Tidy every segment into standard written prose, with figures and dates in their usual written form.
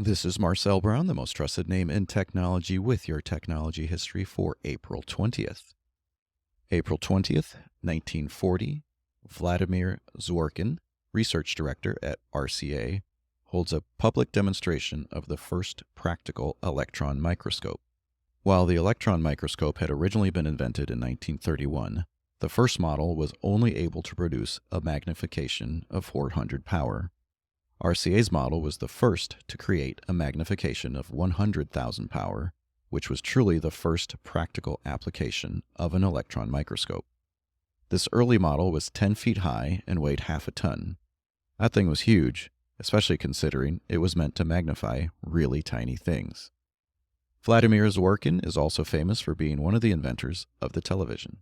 This is Marcel Brown, the most trusted name in technology, with your technology history for April 20th. April 20th, 1940, Vladimir Zworykin, research director at RCA, holds a public demonstration of the first practical electron microscope. While the electron microscope had originally been invented in 1931, the first model was only able to produce a magnification of 400 power. RCA's model was the first to create a magnification of 100,000 power, which was truly the first practical application of an electron microscope. This early model was 10 feet high and weighed half a ton. That thing was huge, especially considering it was meant to magnify really tiny things. Vladimir Zworykin is also famous for being one of the inventors of the television.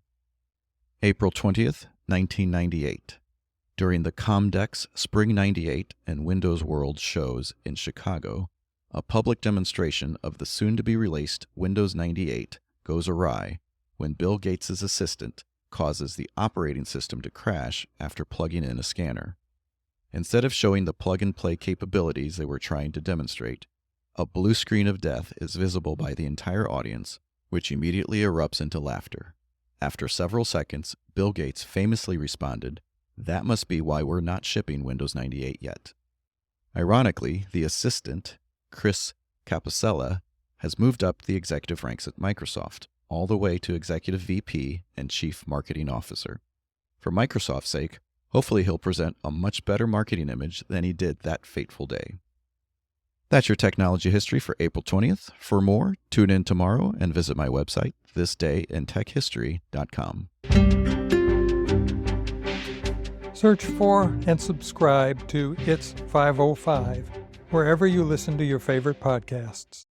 April 20th, 1998. During the COMDEX Spring 98 and Windows World shows in Chicago, a public demonstration of the soon-to-be-released Windows 98 goes awry when Bill Gates' assistant causes the operating system to crash after plugging in a scanner. Instead of showing the plug-and-play capabilities they were trying to demonstrate, a blue screen of death is visible by the entire audience, which immediately erupts into laughter. After several seconds, Bill Gates famously responded, "That must be why we're not shipping Windows 98 yet." Ironically, the assistant, Chris Capicella, has moved up the executive ranks at Microsoft, all the way to Executive VP and Chief Marketing Officer. For Microsoft's sake, hopefully he'll present a much better marketing image than he did that fateful day. That's your technology history for April 20th. For more, tune in tomorrow and visit my website, thisdayintechhistory.com. Search for and subscribe to It's 505 wherever you listen to your favorite podcasts.